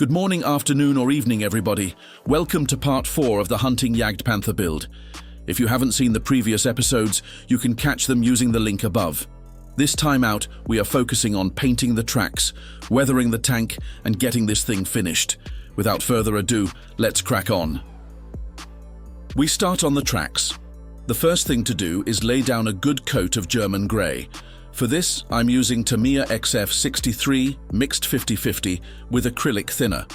Good morning, afternoon or evening everybody. Welcome to part 4 of the Hunting Jagdpanther build. If you haven't seen the previous episodes, you can catch them using the link above. This time out, we are focusing on painting the tracks, weathering the tank and getting this thing finished. Without further ado, let's crack on. We start on the tracks. The first thing to do is lay down a good coat of German grey. For this, I'm using Tamiya XF63 mixed 50-50 with acrylic thinner.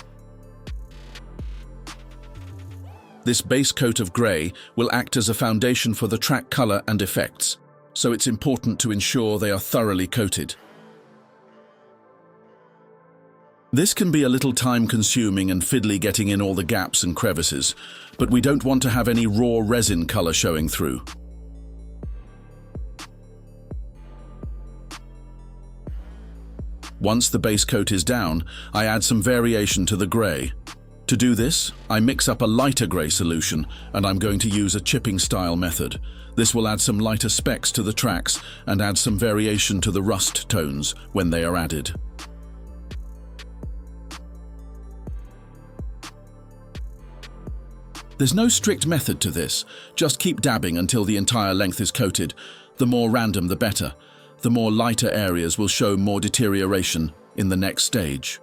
This base coat of grey will act as a foundation for the track colour and effects, so it's important to ensure they are thoroughly coated. This can be a little time-consuming and fiddly getting in all the gaps and crevices, but we don't want to have any raw resin colour showing through. Once the base coat is down, I add some variation to the grey. To do this, I mix up a lighter grey solution, and I'm going to use a chipping style method. This will add some lighter specks to the tracks and add some variation to the rust tones when they are added. There's no strict method to this, just keep dabbing until the entire length is coated. The more random the better. The more lighter areas will show more deterioration in the next stage.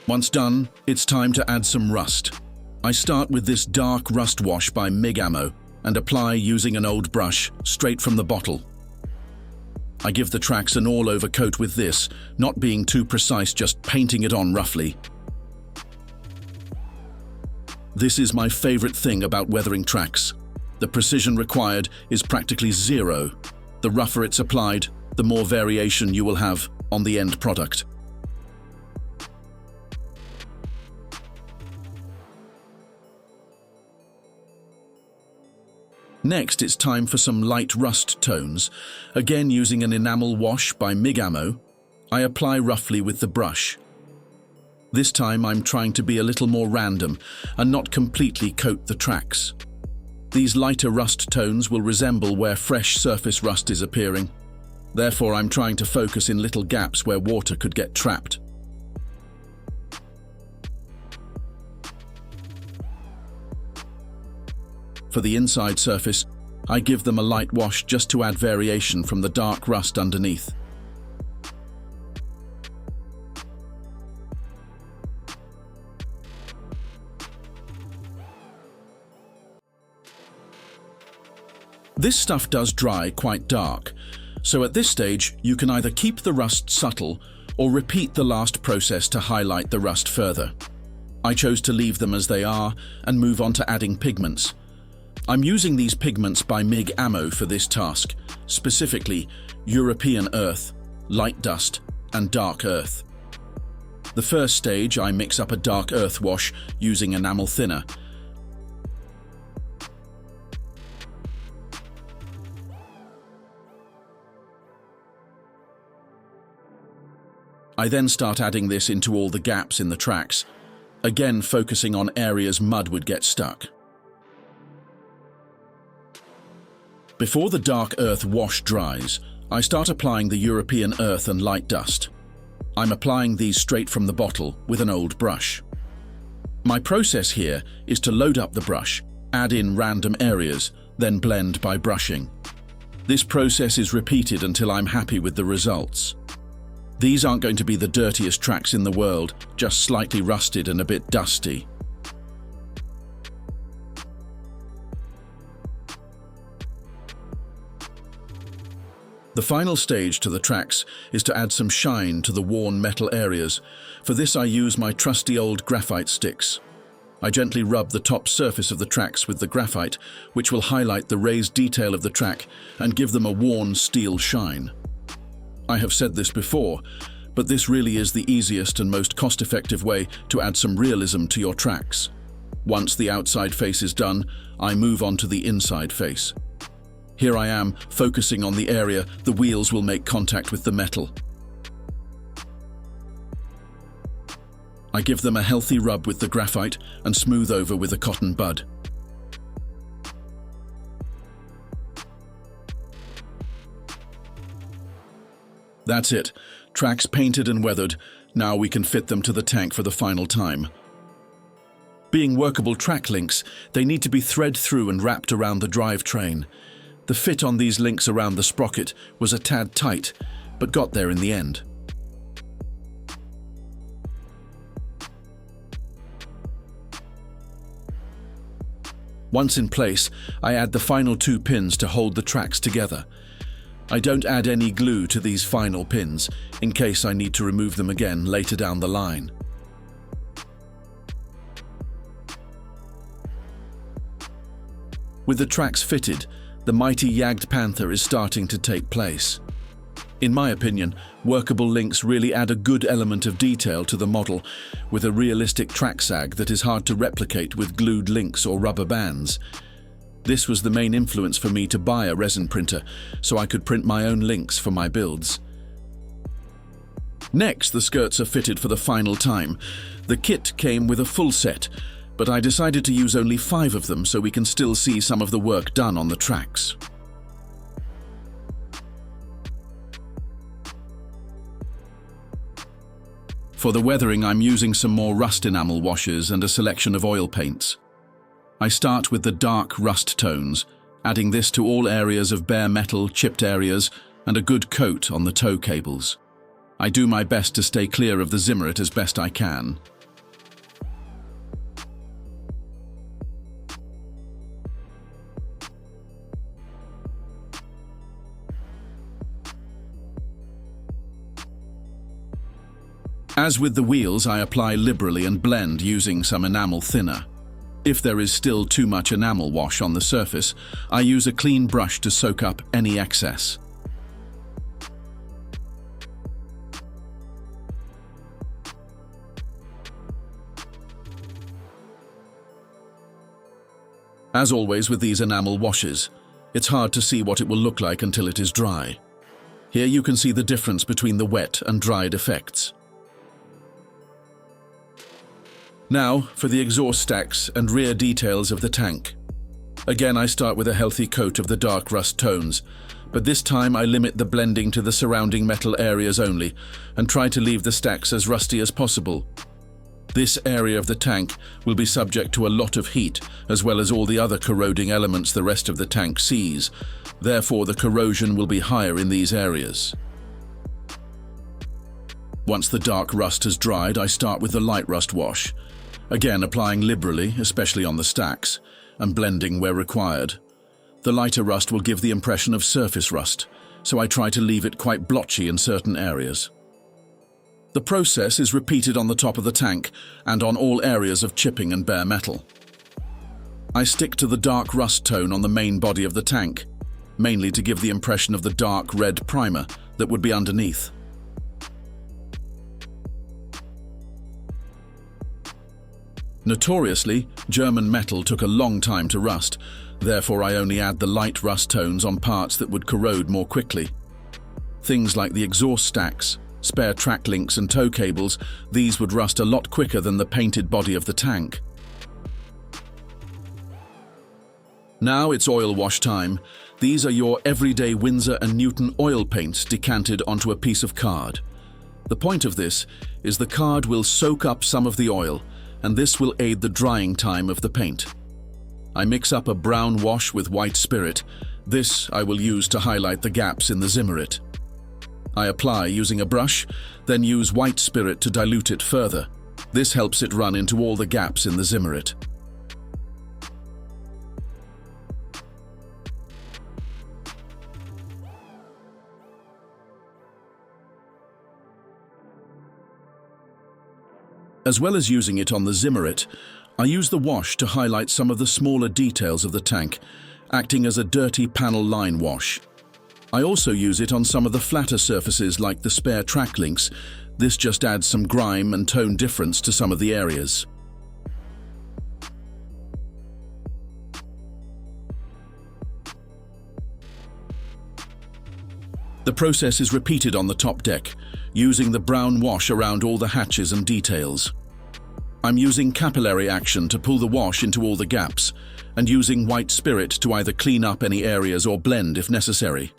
Once done, it's time to add some rust. I start with this dark rust wash by Mig Ammo and apply using an old brush straight from the bottle. I give the tracks an all-over coat with this, not being too precise, just painting it on roughly. This is my favorite thing about weathering tracks. The precision required is practically zero. The rougher it's applied, the more variation you will have on the end product. Next, it's time for some light rust tones. Again, using an enamel wash by Mig Ammo, I apply roughly with the brush. This time I'm trying to be a little more random and not completely coat the tracks. These lighter rust tones will resemble where fresh surface rust is appearing. Therefore, I'm trying to focus in little gaps where water could get trapped. For the inside surface, I give them a light wash just to add variation from the dark rust underneath. This stuff does dry quite dark, so at this stage you can either keep the rust subtle or repeat the last process to highlight the rust further. I chose to leave them as they are and move on to adding pigments. I'm using these pigments by Mig Ammo for this task, specifically European Earth, Light Dust and Dark Earth. The first stage I mix up a dark earth wash using enamel thinner. I then start adding this into all the gaps in the tracks, again focusing on areas mud would get stuck. Before the dark earth wash dries, I start applying the European Earth and Light Dust. I'm applying these straight from the bottle with an old brush. My process here is to load up the brush, add in random areas, then blend by brushing. This process is repeated until I'm happy with the results. These aren't going to be the dirtiest tracks in the world, just slightly rusted and a bit dusty. The final stage to the tracks is to add some shine to the worn metal areas. For this I use my trusty old graphite sticks. I gently rub the top surface of the tracks with the graphite, which will highlight the raised detail of the track and give them a worn steel shine. I have said this before, but this really is the easiest and most cost-effective way to add some realism to your tracks. Once the outside face is done, I move on to the inside face. Here I am, focusing on the area the wheels will make contact with the metal. I give them a healthy rub with the graphite and smooth over with a cotton bud. That's it. Tracks painted and weathered, now we can fit them to the tank for the final time. Being workable track links, they need to be thread through and wrapped around the drivetrain. The fit on these links around the sprocket was a tad tight, but got there in the end. Once in place, I add the final 2 pins to hold the tracks together. I don't add any glue to these final pins, in case I need to remove them again later down the line. With the tracks fitted, the mighty Jagdpanther is starting to take place. In my opinion, workable links really add a good element of detail to the model, with a realistic track sag that is hard to replicate with glued links or rubber bands. This was the main influence for me to buy a resin printer, so I could print my own links for my builds. Next, the skirts are fitted for the final time. The kit came with a full set, but I decided to use only 5 of them so we can still see some of the work done on the tracks. For the weathering, I'm using some more rust enamel washes and a selection of oil paints. I start with the dark rust tones, adding this to all areas of bare metal, chipped areas, and a good coat on the tow cables. I do my best to stay clear of the zimmerit as best I can. As with the wheels, I apply liberally and blend using some enamel thinner. If there is still too much enamel wash on the surface, I use a clean brush to soak up any excess. As always with these enamel washes, it's hard to see what it will look like until it is dry. Here you can see the difference between the wet and dried effects. Now for the exhaust stacks and rear details of the tank. Again, I start with a healthy coat of the dark rust tones, but this time I limit the blending to the surrounding metal areas only and try to leave the stacks as rusty as possible. This area of the tank will be subject to a lot of heat, as well as all the other corroding elements the rest of the tank sees. Therefore, the corrosion will be higher in these areas. Once the dark rust has dried, I start with the light rust wash. Again, applying liberally, especially on the stacks, and blending where required. The lighter rust will give the impression of surface rust, so I try to leave it quite blotchy in certain areas. The process is repeated on the top of the tank and on all areas of chipping and bare metal. I stick to the dark rust tone on the main body of the tank, mainly to give the impression of the dark red primer that would be underneath. Notoriously, German metal took a long time to rust, therefore I only add the light rust tones on parts that would corrode more quickly. Things like the exhaust stacks, spare track links and tow cables, these would rust a lot quicker than the painted body of the tank. Now it's oil wash time. These are your everyday Windsor and Newton oil paints decanted onto a piece of card. The point of this is the card will soak up some of the oil, and this will aid the drying time of the paint. I mix up a brown wash with white spirit. This I will use to highlight the gaps in the zimmerit. I apply using a brush, then use white spirit to dilute it further. This helps it run into all the gaps in the zimmerit. As well as using it on the zimmerit, I use the wash to highlight some of the smaller details of the tank, acting as a dirty panel line wash. I also use it on some of the flatter surfaces like the spare track links. This just adds some grime and tone difference to some of the areas. The process is repeated on the top deck, using the brown wash around all the hatches and details. I'm using capillary action to pull the wash into all the gaps, and using white spirit to either clean up any areas or blend if necessary.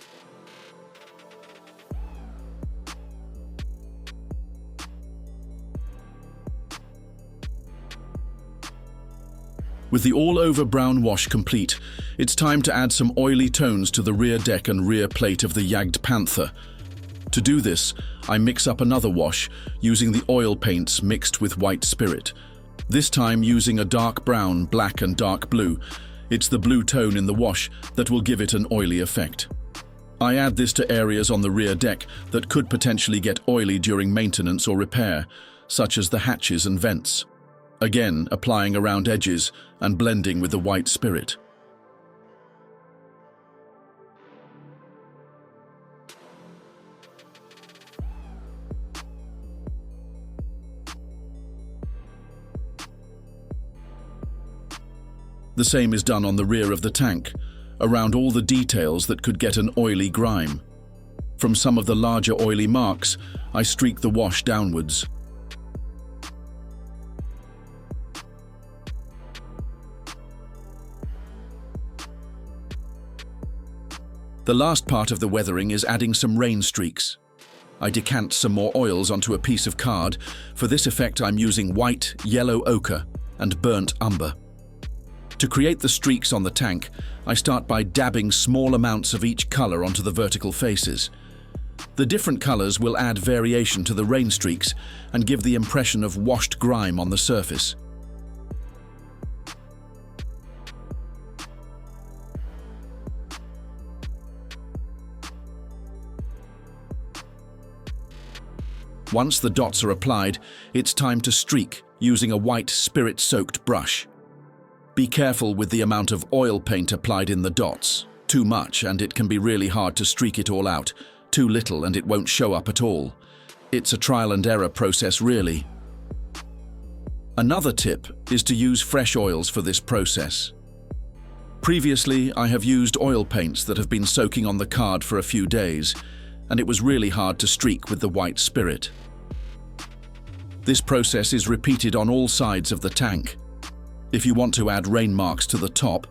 With the all-over brown wash complete, it's time to add some oily tones to the rear deck and rear plate of the Jagdpanther. To do this, I mix up another wash using the oil paints mixed with white spirit. This time using a dark brown, black and dark blue. It's the blue tone in the wash that will give it an oily effect. I add this to areas on the rear deck that could potentially get oily during maintenance or repair, such as the hatches and vents. Again, applying around edges and blending with the white spirit. The same is done on the rear of the tank, around all the details that could get an oily grime. From some of the larger oily marks, I streak the wash downwards. The last part of the weathering is adding some rain streaks. I decant some more oils onto a piece of card. For this effect, I'm using white, yellow ochre, and burnt umber. To create the streaks on the tank, I start by dabbing small amounts of each color onto the vertical faces. The different colors will add variation to the rain streaks and give the impression of washed grime on the surface. Once the dots are applied, it's time to streak using a white spirit-soaked brush. Be careful with the amount of oil paint applied in the dots. Too much and it can be really hard to streak it all out. Too little and it won't show up at all. It's a trial and error process really. Another tip is to use fresh oils for this process. Previously, I have used oil paints that have been soaking on the card for a few days, and it was really hard to streak with the white spirit. This process is repeated on all sides of the tank. If you want to add rain marks to the top,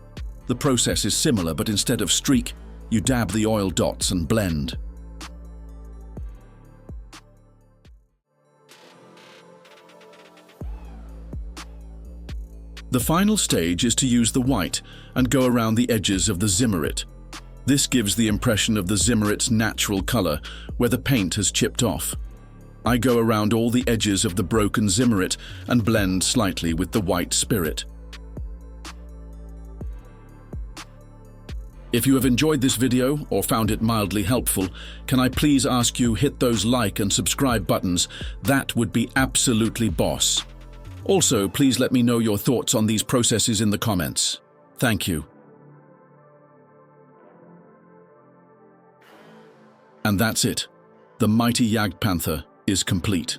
the process is similar, but instead of streak, you dab the oil dots and blend. The final stage is to use the white and go around the edges of the zimmerit. This gives the impression of the zimmerit's natural color, where the paint has chipped off. I go around all the edges of the broken zimmerit and blend slightly with the white spirit. If you have enjoyed this video or found it mildly helpful, can I please ask you hit those like and subscribe buttons? That would be absolutely boss. Also, please let me know your thoughts on these processes in the comments. Thank you. And that's it. The mighty Jagdpanther is complete.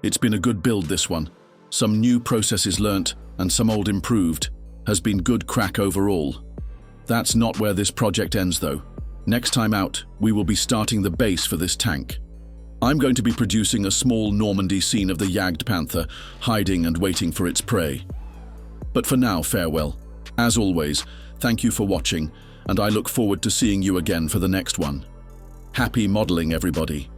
It's been a good build, this one. Some new processes learnt and some old improved. Has been good crack overall. That's not where this project ends though. Next time out, we will be starting the base for this tank. I'm going to be producing a small Normandy scene of the Jagdpanther hiding and waiting for its prey. But for now, farewell. As always, thank you for watching, and I look forward to seeing you again for the next one. Happy modeling, everybody.